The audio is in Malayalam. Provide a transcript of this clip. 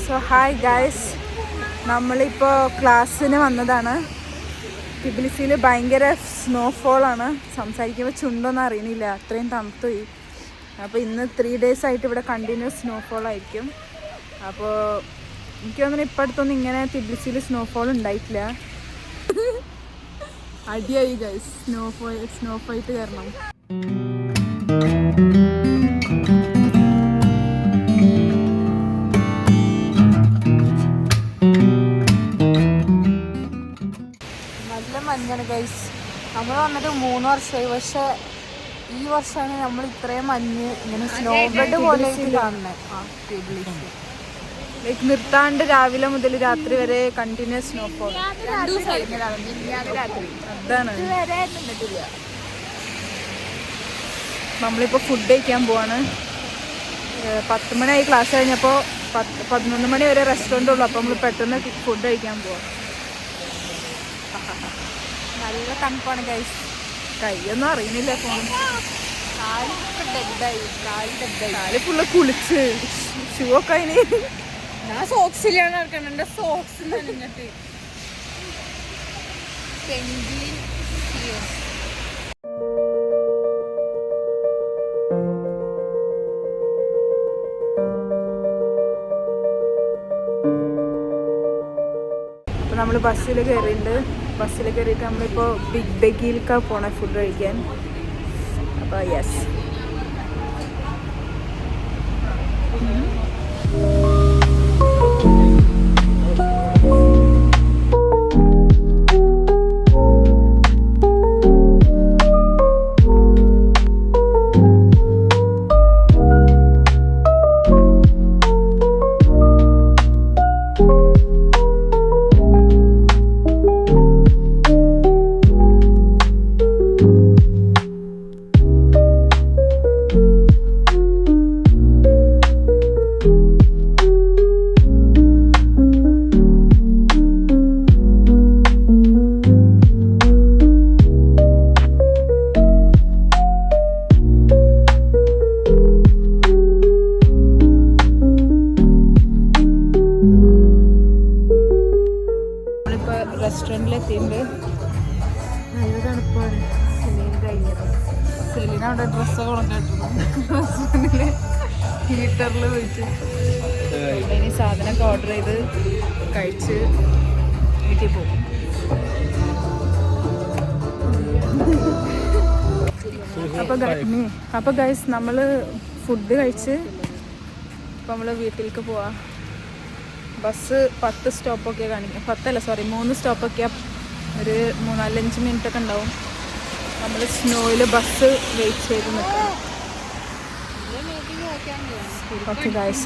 സോ ഹായ് ഗൈസ്, നമ്മളിപ്പോൾ ക്ലാസ്സിന് വന്നതാണ്. ടിബിലിസിയിൽ ഭയങ്കര സ്നോഫോളാണ്. സംസാരിക്കുമ്പോൾ ചുണ്ടൊന്നും അറിയണില്ല, അത്രയും തണുത്തുപോയി. അപ്പോൾ ഇന്ന് 3 days ആയിട്ട് ഇവിടെ കണ്ടിന്യൂസ് സ്നോഫോളായിരിക്കും. അപ്പോൾ എനിക്ക് തോന്നുന്നു ഇപ്പം അടുത്തൊന്നും ഇങ്ങനെ ടിബിലിസിയിൽ സ്നോഫോൾ ഉണ്ടായിട്ടില്ല. അടിയായി ഗൈസ്, സ്നോ ഫൈറ്റ് കാരണം. നല്ല മഞ്ഞാണ് ഗൈസ്. നമ്മൾ വന്നിട്ട് 3 വർഷമായി, പക്ഷെ ഈ വർഷമാണ് നമ്മൾ ഇത്രയും മഞ്ഞ് ഇങ്ങനെ സ്നോ ബെഡ് പോലെ കാണുന്നത്. ലൈക്ക് നിർത്താണ്ട് രാവിലെ മുതൽ രാത്രി വരെ കണ്ടിന്യൂസ് സ്നോഫോൾ. അതാണ്. നമ്മളിപ്പോൾ ഫുഡ് കഴിക്കാൻ പോവാണ്. 10 മണിയായി ക്ലാസ് കഴിഞ്ഞപ്പോൾ 11 മണി വരെ റെസ്റ്റോറൻ്റ് ഉള്ളൂ. അപ്പോൾ നമ്മൾ പെട്ടെന്ന് ഫുഡ് കഴിക്കാൻ പോവാം. നല്ല തണുപ്പാണ് ഗൈസ്. കൈയൊന്നും അറിയുന്നില്ല. കാല് ഫുള്ള് കുളിച്ച് ഷൂ ഒക്കെ അതിന്. ഞാൻ സോക്സിലാണ് നടക്കണം. എൻ്റെ സോക്സ് നനഞ്ഞിട്ട്. അപ്പോൾ നമ്മൾ ബസ്സിൽ കയറിയിട്ടുണ്ട്. ബസ്സിൽ കയറിയിട്ട് നമ്മളിപ്പോൾ ബിഗ് ബെഗിയിലേക്കാണ് പോണേ ഫുഡ് കഴിക്കാൻ. അപ്പോൾ യെസ്, റെസ്റ്റോറൻറ്റിലെത്തിയിട്ടുണ്ട്. നല്ല തണുപ്പാണ്. സെലീന അവിടെ ഡ്രസ്സൊക്കെ ഉണക്കിയിട്ടുണ്ട് റെസ്റ്റോറൻറ്റിൽ ഹീറ്ററിൽ വെച്ച്. ഇനി സാധനമൊക്കെ ഓർഡർ ചെയ്ത് കഴിച്ച് വീട്ടിൽ പോകും. അപ്പോൾ ഗൈസ് നമ്മൾ ഫുഡ് കഴിച്ച് ഇപ്പോൾ നമ്മൾ വീട്ടിലേക്ക് പോവാം. ബസ് 10 സ്റ്റോപ്പൊക്കെ കാണിക്കും. 3 സ്റ്റോപ്പൊക്കെയാണ്. ഒരു 4-5 മിനിറ്റൊക്കെ ഉണ്ടാവും. നമ്മൾ സ്നോയിൽ ബസ് വെയിറ്റ് ചെയ്ത് നിൽക്കാം. Okay guys.